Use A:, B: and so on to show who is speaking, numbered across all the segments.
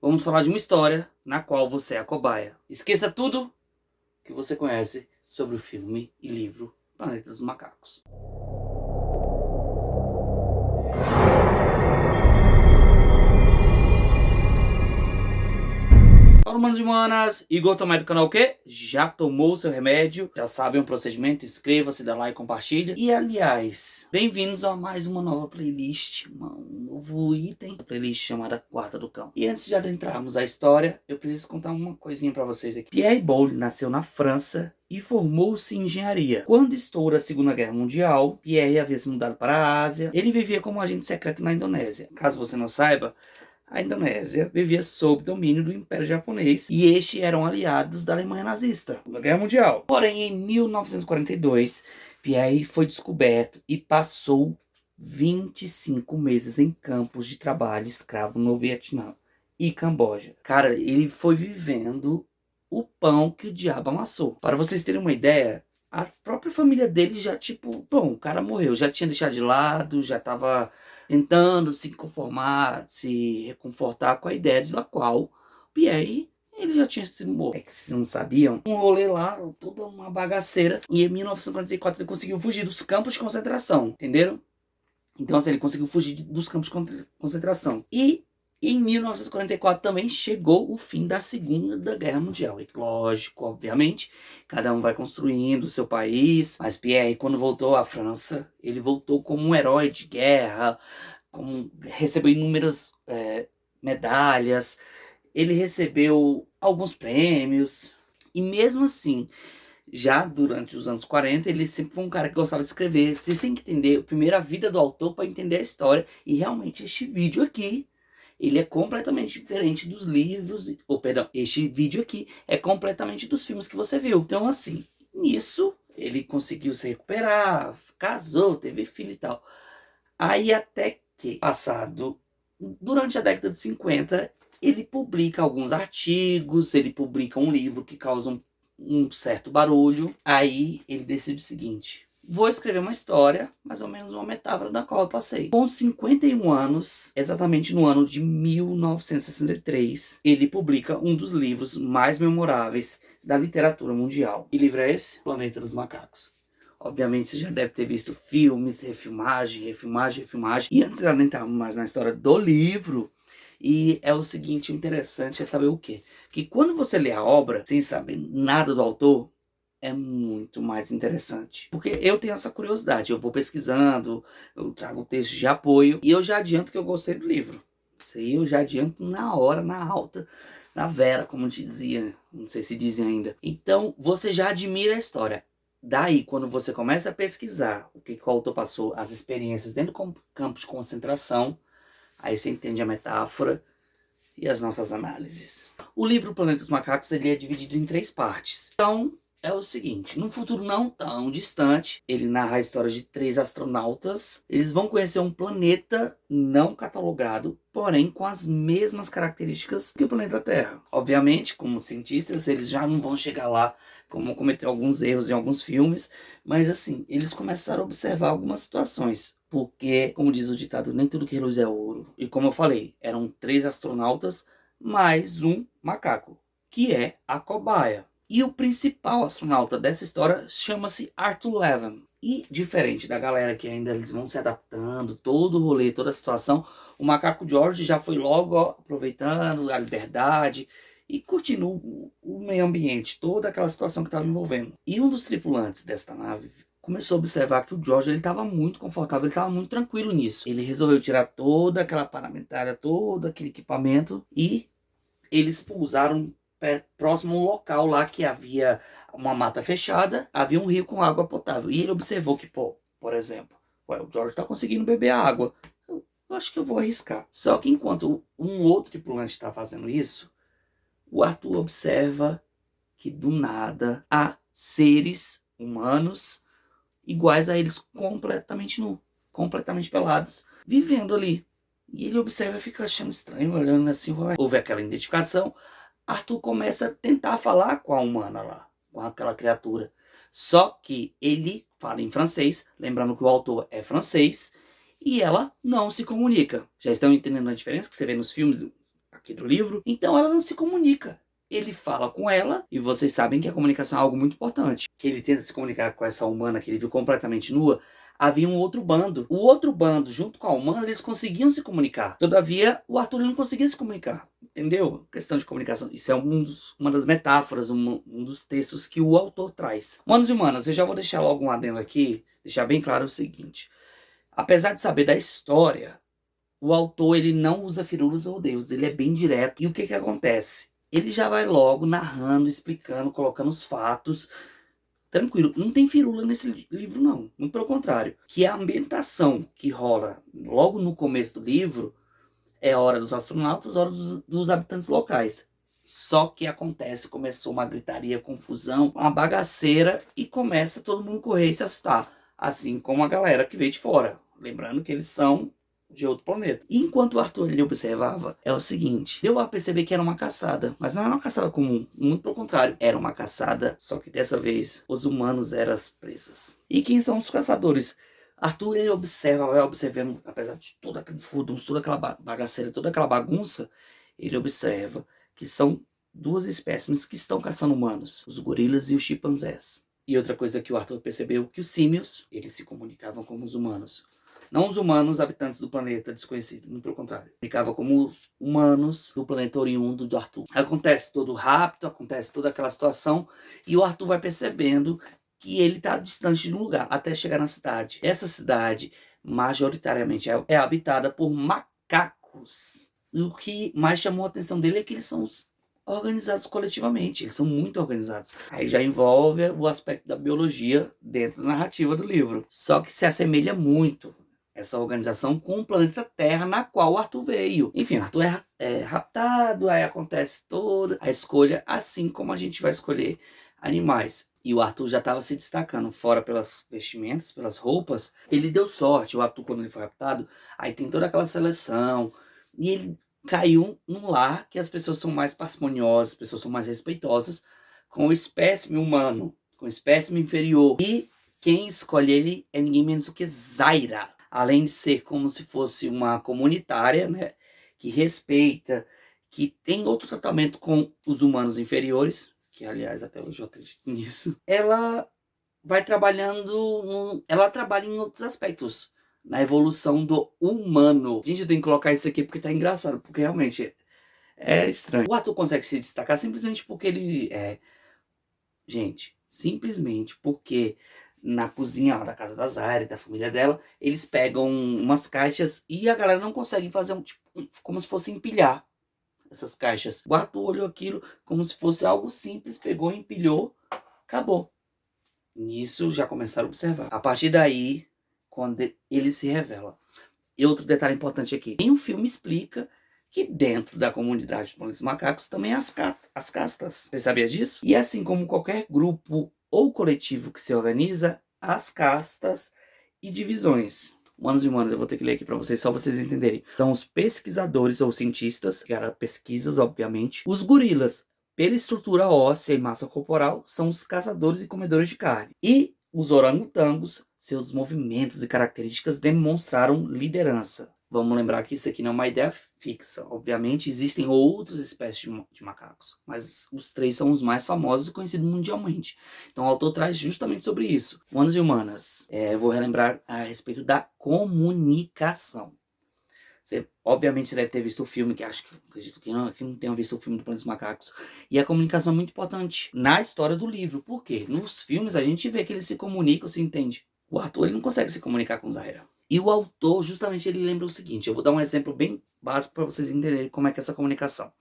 A: Vamos falar de uma história na qual você é a cobaia. Esqueça tudo que você conhece sobre o filme e livro Planeta dos Macacos. Fala, humanos e humanas, Igor Tomé do canal o quê? Já tomou o seu remédio? Já sabem o procedimento? Inscreva-se, dá like, compartilha. E aliás, bem-vindos a mais uma nova playlist, um novo item da playlist chamada Guarda do Cão. E antes de adentrarmos a história, eu preciso contar uma coisinha pra vocês aqui. Pierre Boulle nasceu na França e formou-se em engenharia. Quando estoura a Segunda Guerra Mundial, Pierre havia se mudado para a Ásia. Ele vivia como agente secreto na Indonésia. Caso você não saiba, a Indonésia vivia sob domínio do Império Japonês e estes eram aliados da Alemanha nazista na Guerra Mundial. Porém, em 1942, Pierre foi descoberto e passou 25 meses em campos de trabalho escravo no Vietnã e Camboja. Cara, ele foi vivendo o pão que o diabo amassou. Para vocês terem uma ideia, a própria família dele já, bom, o cara morreu, já tinha deixado de lado, já estava tentando se conformar, se reconfortar com a ideia da qual Pierre, ele já tinha sido morto. É que vocês não sabiam? Um rolê lá, toda uma bagaceira. E em 1944 ele conseguiu fugir dos campos de concentração, entenderam? Então assim, ele conseguiu fugir dos campos de concentração. E em 1944 também chegou o fim da Segunda Guerra Mundial. E lógico, obviamente, cada um vai construindo o seu país. Mas Pierre, quando voltou à França, ele voltou como um herói de guerra, recebeu inúmeras medalhas, ele recebeu alguns prêmios. E mesmo assim, já durante os anos 40, ele sempre foi um cara que gostava de escrever. Vocês têm que entender primeiro a vida do autor para entender a história. E realmente este vídeo aqui, ele é completamente diferente dos livros, ou perdão, este vídeo aqui é completamente dos filmes que você viu. Então assim, nisso ele conseguiu se recuperar, casou, teve filho e tal. Aí até que, durante a década de 50, ele publica alguns artigos, ele publica um livro que causa um certo barulho. Aí ele decide o seguinte: vou escrever uma história, mais ou menos uma metáfora da qual eu passei. Com 51 anos, exatamente no ano de 1963, ele publica um dos livros mais memoráveis da literatura mundial. Que livro é esse? Planeta dos Macacos. Obviamente você já deve ter visto filmes, refilmagem. E antes de adentrar mais na história do livro, e é o seguinte, interessante é saber o quê? Que quando você lê a obra, sem saber nada do autor, é muito mais interessante. Porque eu tenho essa curiosidade, eu vou pesquisando, eu trago textos de apoio, e eu já adianto que eu gostei do livro. Isso aí eu já adianto na hora, na alta, na vera, como dizia, não sei se dizem ainda. Então, você já admira a história. Daí, quando você começa a pesquisar o que o autor passou, as experiências dentro do campo de concentração, aí você entende a metáfora e as nossas análises. O livro Planeta dos Macacos, ele é dividido em 3 partes. Então, é o seguinte, num futuro não tão distante, ele narra a história de 3 astronautas. Eles vão conhecer um planeta não catalogado, porém com as mesmas características que o planeta Terra. Obviamente, como cientistas, eles já não vão chegar lá, como cometer alguns erros em alguns filmes, mas assim, eles começaram a observar algumas situações. Porque, como diz o ditado, nem tudo que reluz é ouro. E como eu falei, eram 3 astronautas mais um macaco, que é a cobaia. E o principal astronauta dessa história chama-se Arthur Levan. E diferente da galera que ainda eles vão se adaptando, todo o rolê, toda a situação, o macaco George já foi logo aproveitando a liberdade e curtindo o meio ambiente, toda aquela situação que estava envolvendo. E um dos tripulantes desta nave começou a observar que o George estava muito confortável, ele estava muito tranquilo nisso. Ele resolveu tirar toda aquela parametralha, todo aquele equipamento, e eles pousaram próximo a um local lá que havia uma mata fechada, havia um rio com água potável. E ele observou que, por exemplo, o George está conseguindo beber a água. Eu acho que eu vou arriscar. Só que enquanto um outro tripulante está fazendo isso, o Arthur observa que do nada há seres humanos iguais a eles, completamente nu, completamente pelados, vivendo ali. E ele observa e fica achando estranho, olhando assim, houve aquela identificação. Arthur começa a tentar falar com a humana lá, com aquela criatura. Só que ele fala em francês, lembrando que o autor é francês, e ela não se comunica. Já estão entendendo a diferença que você vê nos filmes? aqui do livro, então ela não se comunica. Ele fala com ela, e vocês sabem que a comunicação é algo muito importante. Que ele tenta se comunicar com essa humana que ele viu completamente nua. Havia um outro bando. O outro bando, junto com a humana, eles conseguiam se comunicar. Todavia, o Arthur não conseguia se comunicar. Entendeu? Questão de comunicação. Isso é uma das metáforas, um dos textos que o autor traz. Humanos e humanas, eu já vou deixar logo um adendo aqui, deixar bem claro o seguinte. Apesar de saber da história, o autor ele não usa firulas ou rodeios, ele é bem direto. E o que que acontece? Ele já vai logo narrando, explicando, colocando os fatos. Tranquilo, não tem firula nesse livro não, muito pelo contrário. Que a ambientação que rola logo no começo do livro é a hora dos astronautas, a hora dos habitantes locais. Só que começou uma gritaria, confusão, uma bagaceira e começa todo mundo correr e se assustar. Assim como a galera que veio de fora. Lembrando que eles são de outro planeta. E enquanto o Arthur ele observava, é o seguinte, deu a perceber que era uma caçada, mas não era uma caçada comum, muito pelo contrário, era uma caçada, só que dessa vez os humanos eram as presas. E quem são os caçadores? Arthur ele observa, vai observando, apesar de todo aquele furdunço, toda aquela bagaceira, toda aquela bagunça, ele observa que são duas espécimes que estão caçando humanos, os gorilas e os chimpanzés. E outra coisa que o Arthur percebeu, que os símios, eles se comunicavam como os humanos. Não os humanos habitantes do planeta desconhecido, muito pelo contrário. Ficava como os humanos do planeta oriundo do Arthur. Acontece todo o rapto, acontece toda aquela situação, e o Arthur vai percebendo que ele está distante de um lugar, até chegar na cidade. Essa cidade, majoritariamente, é habitada por macacos. E o que mais chamou a atenção dele é que eles são organizados coletivamente, eles são muito organizados. Aí já envolve o aspecto da biologia dentro da narrativa do livro. Só que se assemelha muito essa organização com o planeta Terra, na qual o Arthur veio. Enfim, Arthur é raptado, aí acontece toda a escolha, assim como a gente vai escolher animais. E o Arthur já estava se destacando, fora pelas vestimentas, pelas roupas. Ele deu sorte, o Arthur, quando ele foi raptado, aí tem toda aquela seleção, e ele caiu num lar que as pessoas são mais parcimoniosas, as pessoas são mais respeitosas com o espécime humano, com o espécime inferior. E quem escolhe ele é ninguém menos do que Zaira. Além de ser como se fosse uma comunitária, né, que respeita, que tem outro tratamento com os humanos inferiores, que aliás até hoje eu acredito nisso, ela vai trabalhando, ela trabalha em outros aspectos, na evolução do humano. Gente, eu tenho que colocar isso aqui porque tá engraçado, porque realmente é estranho. O ator consegue se destacar simplesmente porque ele é... Gente, simplesmente porque na cozinha lá da casa da Zari, da família dela, eles pegam umas caixas e a galera não consegue fazer tipo, como se fosse empilhar essas caixas. O Arthur olhou aquilo como se fosse algo simples, pegou, empilhou, acabou. Nisso já começaram a observar. A partir daí, quando ele se revela. E outro detalhe importante aqui, em um filme explica que dentro da comunidade dos macacos também há as castas. Você sabia disso? E assim como qualquer grupo ou coletivo que se organiza, as castas e divisões. Humanos e humanas, eu vou ter que ler aqui para vocês, só vocês entenderem. São os pesquisadores ou cientistas, que eram pesquisas, obviamente. Os gorilas, pela estrutura óssea e massa corporal, são os caçadores e comedores de carne. E os orangotangos, seus movimentos e características demonstraram liderança. Vamos lembrar que isso aqui não é uma ideia fixa. Obviamente existem outras espécies de macacos, mas os três são os mais famosos e conhecidos mundialmente. Então o autor traz justamente sobre isso. Humanos e humanas, vou relembrar a respeito da comunicação. Obviamente você deve ter visto o filme, que acredito que não tenha visto o filme do Planeta dos Macacos. E a comunicação é muito importante na história do livro. Por quê? Nos filmes a gente vê que eles se comunicam, se entende. O Arthur ele não consegue se comunicar com Zaira. E o autor, justamente, ele lembra o seguinte. Eu vou dar um exemplo bem básico para vocês entenderem como é que é essa comunicação.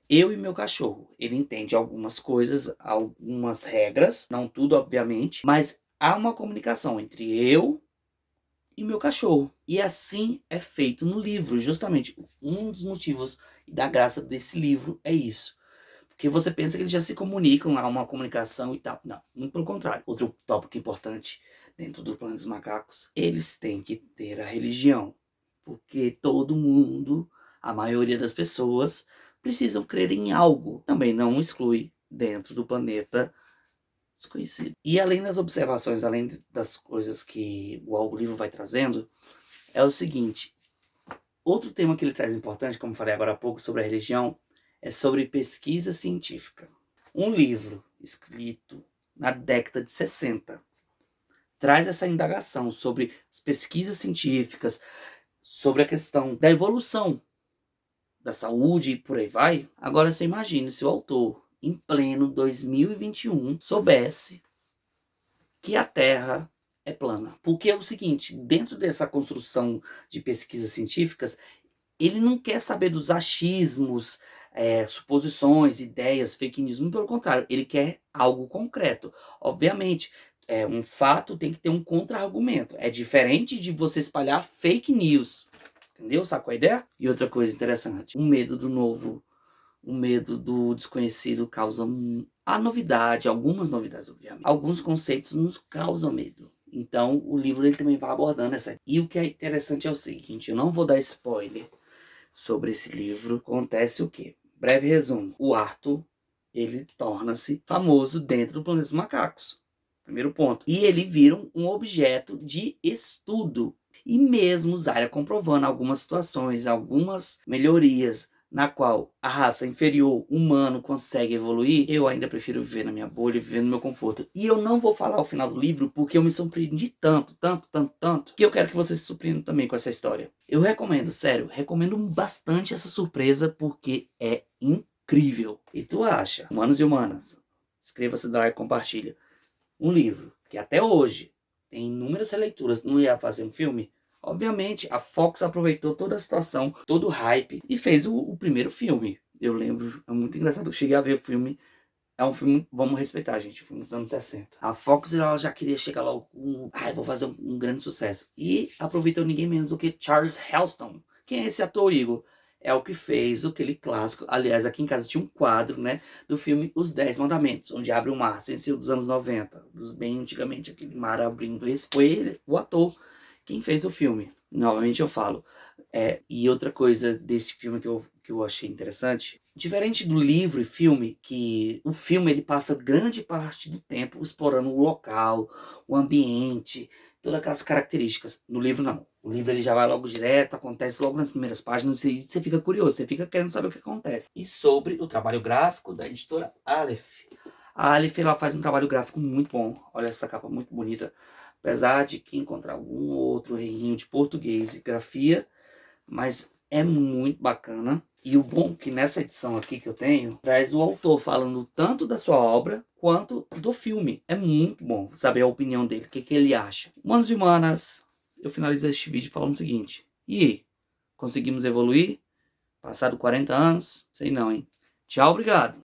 A: Eu e meu cachorro, ele entende algumas coisas, algumas regras, não tudo, obviamente, mas há uma comunicação entre eu e meu cachorro. E assim é feito no livro, justamente. Um dos motivos da graça desse livro é isso. Porque você pensa que eles já se comunicam lá, uma comunicação e tal. Não, muito pelo contrário. Outro tópico importante dentro do Planeta dos Macacos, eles têm que ter a religião. Porque todo mundo, a maioria das pessoas, precisam crer em algo. Também não exclui dentro do planeta desconhecido. E além das observações, além das coisas que o livro vai trazendo, é o seguinte: Outro tema que ele traz importante, como falei agora há pouco sobre a religião, é sobre pesquisa científica. Um livro escrito na década de 60 traz essa indagação sobre as pesquisas científicas, sobre a questão da evolução da saúde e por aí vai. Agora você imagina se o autor, em pleno 2021, soubesse que a Terra é plana. Porque é o seguinte, dentro dessa construção de pesquisas científicas, ele não quer saber dos achismos, suposições, ideias, fake news. Não, pelo contrário, ele quer algo concreto. Obviamente, um fato tem que ter um contra-argumento. É diferente de você espalhar fake news. Entendeu? Sacou a ideia? E outra coisa interessante, o medo do novo, o medo do desconhecido causa a novidade, algumas novidades, obviamente. Alguns conceitos nos causam medo. Então, o livro ele também vai abordando essa. E o que é interessante é o seguinte, eu não vou dar spoiler sobre esse livro. Acontece o quê? Breve resumo. O Arthur, ele torna-se famoso dentro do planeta dos macacos. Primeiro ponto. E ele vira um objeto de estudo. E mesmo Zarya comprovando algumas situações, algumas melhorias, na qual a raça inferior humano consegue evoluir, eu ainda prefiro viver na minha bolha e viver no meu conforto. E eu não vou falar o final do livro porque eu me surpreendi tanto, que eu quero que você se surpreenda também com essa história. Eu recomendo, sério, recomendo bastante essa surpresa porque é incrível. E tu acha, humanos e humanas, inscreva-se, dá like, compartilha. Um livro que até hoje tem inúmeras releituras, não ia fazer um filme? Obviamente, a Fox aproveitou toda a situação, todo o hype e fez o primeiro filme. Eu lembro, é muito engraçado, eu cheguei a ver o filme. É um filme, vamos respeitar, gente, filme dos anos 60. A Fox ela já queria chegar logo com, vou fazer um grande sucesso. E aproveitou ninguém menos do que Charles Heston. Quem é esse ator, Igor? É o que fez aquele clássico. Aliás, aqui em casa tinha um quadro, né, do filme Os 10 Mandamentos, onde abre o mar, sem ser dos anos 90, dos bem antigamente, aquele mar abrindo. Esse foi ele, o ator, quem fez o filme. Novamente eu falo. E outra coisa desse filme que eu achei interessante, diferente do livro e filme, que o filme ele passa grande parte do tempo explorando o local, o ambiente, todas aquelas características. No livro não. O livro ele já vai logo direto, acontece logo nas primeiras páginas e você fica curioso, você fica querendo saber o que acontece. E sobre o trabalho gráfico da editora Aleph. A Aleph ela faz um trabalho gráfico muito bom. Olha essa capa muito bonita. Apesar de que encontrar algum outro errinho de português e grafia, mas é muito bacana. E o bom é que nessa edição aqui que eu tenho, traz o autor falando tanto da sua obra, quanto do filme. É muito bom saber a opinião dele, o que ele acha. Humanos e humanas, eu finalizo este vídeo falando o seguinte. E aí, conseguimos evoluir? Passado 40 anos? Sei não, hein? Tchau, obrigado.